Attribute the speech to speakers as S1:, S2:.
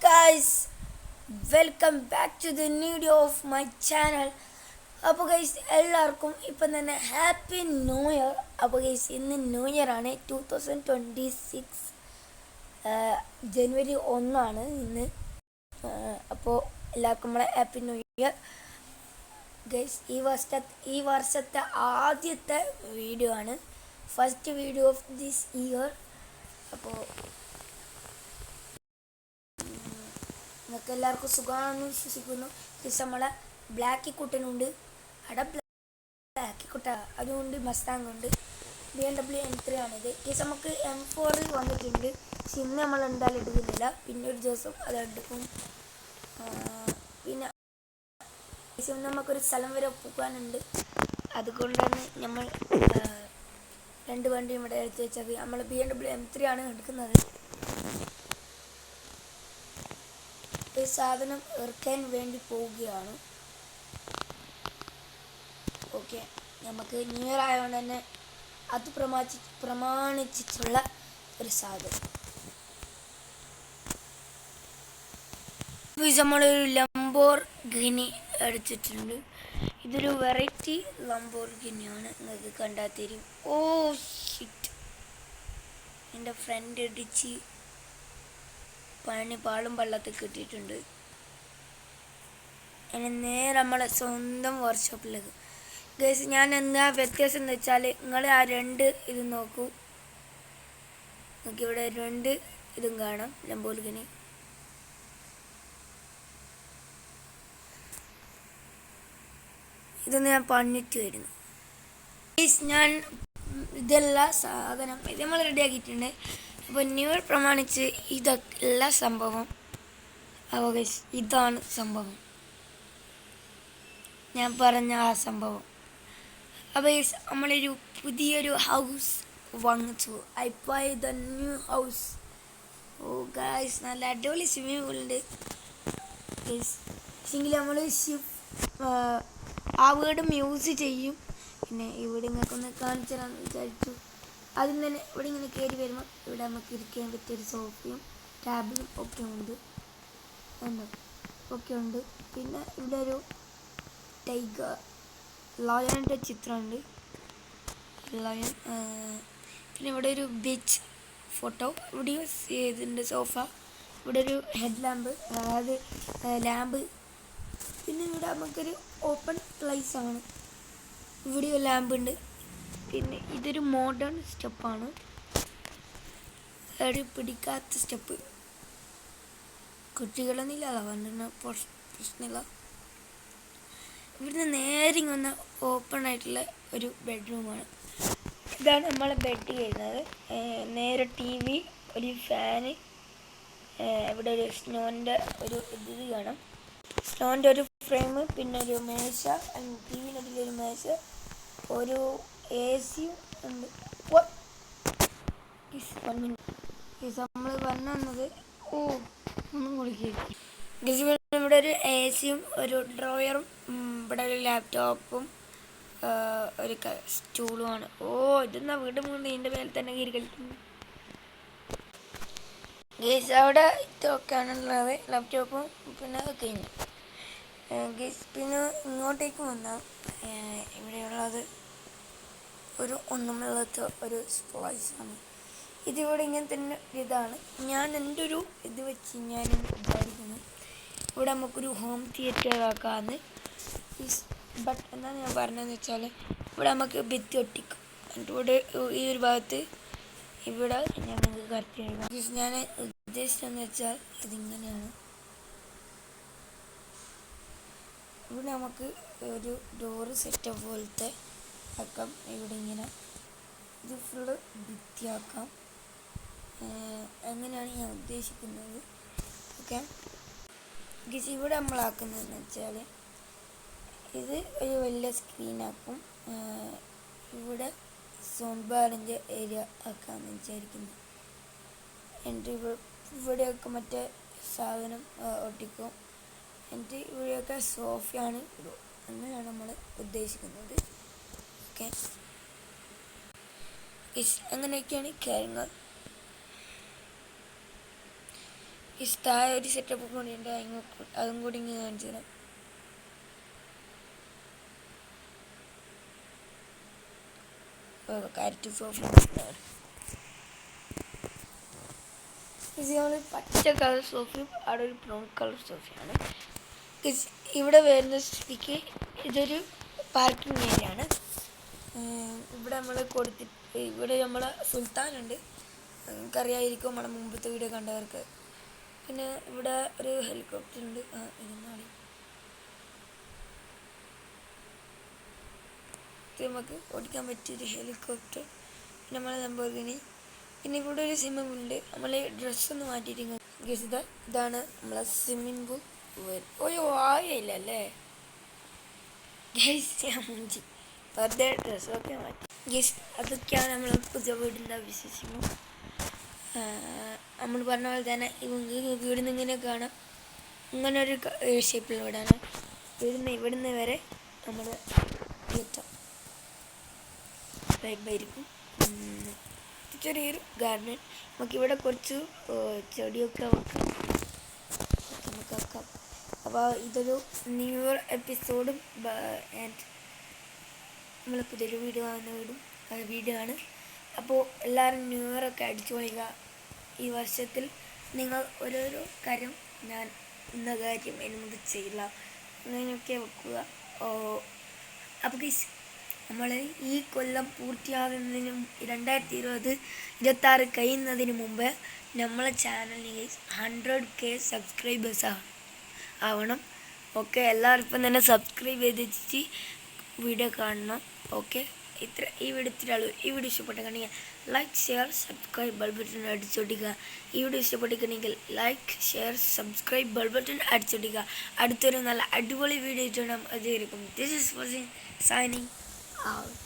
S1: guys, welcome back to the new video of my channel. അപ്പോൾ guys എല്ലാവർക്കും ഇപ്പം തന്നെ ഹാപ്പി ന്യൂ ഇയർ. അപ്പോൾ ഗൈസ് ഇന്ന് ന്യൂ ഇയർ ആണ്, 2026 ജനുവരി 1 ഇന്ന്. അപ്പോൾ എല്ലാവർക്കും നമ്മളെ ഹാപ്പി ന്യൂ ഇയർ ഗൈസ്. ഈ വർഷത്തെ ആദ്യത്തെ വീഡിയോ ആണ്, first video of this year. അപ്പോൾ നിങ്ങൾക്ക് എല്ലാവർക്കും സുഖമാണെന്ന് വിശ്വസിക്കുന്നു. ഗൈസ് നമ്മളെ ബ്ലാക്കി കുട്ടനുണ്ട്, അവിടെ ബ്ലാക്കി കുട്ട, അതുകൊണ്ട് മസ്താങ് ഉണ്ട്, BMW M3 ആണിത്. ഗൈസ് നമുക്ക് M4 വന്നിട്ടുണ്ട്, പക്ഷെ ഇന്ന് നമ്മൾ എന്തായാലും എടുക്കുന്നില്ല, പിന്നെ ഒരു ദിവസം അത് എടുക്കും. പിന്നെ നമുക്കൊരു സ്ഥലം വരെ പോകാനുണ്ട്, അതുകൊണ്ടാണ് നമ്മൾ രണ്ട് വണ്ടിയും ഇവിടെ എടുത്ത് വെച്ചത്. നമ്മൾ BMW M3 ആണ് എടുക്കുന്നത്. ഈ സാധനം ഇറക്കാൻ വേണ്ടി പോവുകയാണ്. ഓക്കെ, നമുക്ക് ന്യൂ ഇയർ ആയതുകൊണ്ട് തന്നെ അത് പ്രമാണിച്ചിട്ടുള്ള ഒരു സാധനം. നമ്മളൊരു ലംബോർഗിനി എടുത്തിട്ടുണ്ട്. ഇതൊരു വെറൈറ്റി ലംബോർഗിനിയാണ്, നിങ്ങൾക്ക് കണ്ടാൽ തരും. ഓ ഷിറ്റ്, എൻ്റെ ഫ്രണ്ട് ഇടിച്ച് പാളും വെള്ളത്തിൽ കിട്ടിയിട്ടുണ്ട്. ഇനി നേരെ നമ്മളെ സ്വന്തം വർക്ക്ഷോപ്പിലേക്ക്. ഗൈസ് ഞാൻ എന്താ വ്യത്യാസം എന്ന് വെച്ചാൽ, നിങ്ങൾ ആ രണ്ട് ഇത് നോക്കൂ, നമുക്കിവിടെ രണ്ട് ഇതും കാണാം, ലംബോർഗിനി. ഇതൊന്ന് ഞാൻ പണിട്ട് വരുന്നു. ഗൈസ് ഞാൻ ഇതെല്ലാം സാധനം ഇത് നമ്മൾ റെഡിയാക്കിയിട്ടുണ്ട്. അപ്പോൾ ന്യൂ ഇയർ പ്രമാണിച്ച് ഇതല്ല സംഭവം. അപ്പോൾ ഗൈസ് ഇതാണ് സംഭവം, ഞാൻ പറഞ്ഞ ആ സംഭവം. അപ്പോൾ ഗൈസ് നമ്മളൊരു പുതിയൊരു ഹൗസ് വാങ്ങിച്ചു. I buy the new house. Oh guys നല്ല അടിപൊളി സ്വിമ്മിംഗ് പൂളുണ്ട് ഗൈസ്. പക്ഷെങ്കിൽ നമ്മൾ ആ വീടും യൂസ് ചെയ്യും. പിന്നെ ഇവിടെ ഇങ്ങനെയൊക്കെ കാണിച്ചു തരാമെന്ന് വിചാരിച്ചു. ആദ്യം തന്നെ ഇവിടെ ഇങ്ങനെ കയറി വരുമ്പോൾ ഇവിടെ നമുക്ക് ഇരിക്കാൻ പറ്റിയൊരു സോഫയും ടാബിളും ഒക്കെ ഉണ്ട്, ഒക്കെ ഉണ്ട്. പിന്നെ ഇവിടെ ഒരു ടൈഗർ ലയണിൻ്റെ ചിത്രമുണ്ട്, ലയൺ. പിന്നെ ഇവിടെ ഒരു ബീച്ച് ഫോട്ടോ ഇവിടെ യൂസ് ചെയ്തിട്ടുണ്ട്, സോഫ. ഇവിടെ ഒരു ഹെഡ് ലാമ്പ്, അതായത് ലാമ്പ്. പിന്നെ ഇവിടെ നമുക്കൊരു ഓപ്പൺ പ്ലേസ് ആണ്, ഇവിടെ ഒരു ലാമ്പ് ഉണ്ട്. പിന്നെ ഇതൊരു മോഡേൺ സ്റ്റെപ്പാണ്, ഒരു പിടിക്കാത്ത സ്റ്റെപ്പ്. കുട്ടികളൊന്നുമില്ല, അതുകൊണ്ടുതന്നെ പ്രശ്നമില്ല. ഇവിടുന്ന് നേരെ വന്ന ഓപ്പൺ ആയിട്ടുള്ള ഒരു ബെഡ്റൂമാണ്. ഇതാണ് നമ്മളെ ബെഡ് ചെയ്യുന്നത്. നേരെ TV, ഒരു ഫാന്, ഇവിടെ ഒരു സ്നോൻ്റെ ഒരു ഇത് കാണാം, സ്നോൻ്റെ ഒരു ഫ്രെയിം, പിന്നെ ഒരു മേശ, TVയിലൊരു മേശ, ഒരു AC ഉണ്ട്. നമ്മൾ വന്നത് ഒന്നും കുളിക്കും. ഇവിടെ ഒരു AC യും ഒരു ഡ്രോയറും, ഇവിടെ ഒരു ലാപ്ടോപ്പും ഒരു സ്റ്റൂളുമാണ്. ഇതെന്നാ വീട് മുഴുവൻ ഇതിൻ്റെ മേലെ തന്നെ കയറി കളിക്കുന്നു. ഗേസ് അവിടെ ഇതൊക്കെയാണുള്ളത്, ലാപ്ടോപ്പും പിന്നെ കഴിഞ്ഞു. ഗേസ് പിന്നെ ഇങ്ങോട്ടേക്ക് വന്നാൽ ഇവിടെയുള്ളത് ഒരു ഒന്നുമില്ലാത്ത ഒരു സ്പ്ലൈസാണ്. ഇതിവിടെ ഇങ്ങനെ തന്നെ ഇതാണ്. ഞാൻ എൻ്റെ ഒരു ഇത് വെച്ച് ഞാൻ വിചാരിക്കുന്നു, ഇവിടെ നമുക്കൊരു ഹോം തിയേറ്റർ ആക്കാമെന്ന്. ബട്ട് എന്താണ് ഞാൻ പറഞ്ഞതെന്ന് വെച്ചാൽ, ഇവിടെ നമുക്ക് ഭിത്തി ഒട്ടിക്കും. എന്നിട്ട് ഇവിടെ ഈ ഒരു ഭാഗത്ത് ഇവിടെ ഞാൻ നിങ്ങൾക്ക് കറക്റ്റ് എഴുതാം. ഞാൻ ഉദ്ദേശിച്ചതെന്ന് വെച്ചാൽ ഇതിങ്ങനെയാണ്. ഇവിടെ നമുക്ക് ഒരു ഡോറ് സെറ്റപ്പ് പോലത്തെ ആക്കാം. ഇവിടെ ഇങ്ങനെ ഇത് ഫുള്ള് ഭിത്തിയാക്കാം. അങ്ങനെയാണ് ഞാൻ ഉദ്ദേശിക്കുന്നത്. ഓക്കെ ഗൈസ്, ഇവിടെ നമ്മളാക്കുന്നതെന്ന് വെച്ചാൽ ഇത് ഒരു വലിയ സ്ക്രീനാക്കും. ഇവിടെ സൗണ്ട് ബാറിൻ്റെ ഏരിയ ആക്കാമെന്ന് വിചാരിക്കുന്നു. എന്നിട്ട് ഇവിടെയൊക്കെ മറ്റേ സാധനം ഒട്ടിക്കും. എന്നിട്ട് ഇവിടെയൊക്കെ സോഫയാണ് ഇടും. അങ്ങനെയാണ് നമ്മൾ ഉദ്ദേശിക്കുന്നത്. ഓക്കെ, അങ്ങനെയൊക്കെയാണ് കാര്യങ്ങൾ. ഈ താഴെ ഒരു സെറ്റപ്പ് കൂടി ഉണ്ട്, അതും കൂടി ഇങ്ങനെ കാണിച്ചു തരാം. കാരറ്റ് സോഫ ഇത് പച്ച കളർ സോഫയും അവിടെ ഒരു ബ്രൗൺ കളർ സോഫയാണ്. ഇവിടെ വരുന്ന സ്ഥിതിക്ക് ഇതൊരു പാർക്കിംഗ് ഏരിയ ആണ്. ഇവിടെ നമ്മൾ ഇവിടെ നമ്മളെ സുൽത്താനുണ്ട്, നിങ്ങൾക്കറിയായിരിക്കും നമ്മുടെ മുമ്പത്തെ വീഡിയോ കണ്ടവർക്ക്. പിന്നെ ഇവിടെ ഒരു ഹെലികോപ്റ്റർ ഉണ്ട്. ഇരുന്നാളി നമുക്ക് ഓടിക്കാൻ പറ്റിയൊരു ഹെലികോപ്റ്റർ. പിന്നെ നമ്മളെ ലംബോർഗിനി. പിന്നെ ഇവിടെ ഒരു സ്വിമ്മിംഗ് പൂൾ ഉണ്ട്. നമ്മൾ ഡ്രസ്സൊന്ന് മാറ്റിയിട്ട് ഇതാണ് നമ്മളെ സ്വിമ്മിംഗ് പൂൾ. ഒരു ആയില്ല അല്ലേ മുഞ്ചി വെറുതെ ഡ്രസ്സൊക്കെ മാറ്റി. അതൊക്കെയാണ് നമ്മൾ പുതിയ വീടിൻ്റെ വിശേഷങ്ങൾ. നമ്മൾ പറഞ്ഞ പോലെ തന്നെ വീടിന്ന് ഇങ്ങനെ കാണാം. ഇങ്ങനെ ഒരു ഷേപ്പിൽ വീടാണ്. ഇവിടുന്ന് വരെ നമ്മൾ എത്താം. വൈബായിരിക്കും. ചെറിയൊരു ഗാർഡൻ. നമുക്കിവിടെ കുറച്ച് ചെടിയൊക്കെ നമുക്ക് വെക്കാം. അപ്പോൾ ഇതൊരു ന്യൂ ഇയർ എപ്പിസോഡും നമ്മൾ പുതിയൊരു വീഡിയോ ആണ്. അപ്പോൾ എല്ലാവരും ന്യൂ ഇയർ ഒക്കെ അടിച്ചു പൊളിക്കുക. ഈ വർഷത്തിൽ നിങ്ങൾ ഓരോരോ കാര്യം, ഞാൻ ഇന്ന കാര്യം എന്നോട് ചെയ്യില്ല അങ്ങനെയൊക്കെ വെക്കുക. അപ്പോൾ നമ്മൾ ഈ കൊല്ലം പൂർത്തിയാകുന്നതിനും 2026 കഴിയുന്നതിന് മുമ്പ് നമ്മളെ ചാനലിൽ 100K സബ്സ്ക്രൈബേഴ്സ് ആവണം. ഓക്കെ, എല്ലാവർക്കും തന്നെ സബ്സ്ക്രൈബ് ചെയ്തിട്ട് വീഡിയോ കാണണം. ഓക്കെ, ഈ വീഡിയോ ഇഷ്ടപ്പെട്ടിട്ടുണ്ടെങ്കിൽ like, share, subscribe, bell button അടിച്ചൊട്ടിക്കുക. ഈ വീഡിയോ ഇഷ്ടപ്പെട്ടിട്ടുണ്ടെങ്കിൽ like, share, subscribe, bell button അടിച്ചൊട്ടിക്കുക. അടുത്തൊരു നല്ല അടിപൊളി വീഡിയോ ഇട്ടണം. അതായിരിക്കും. This is Vasin signing out.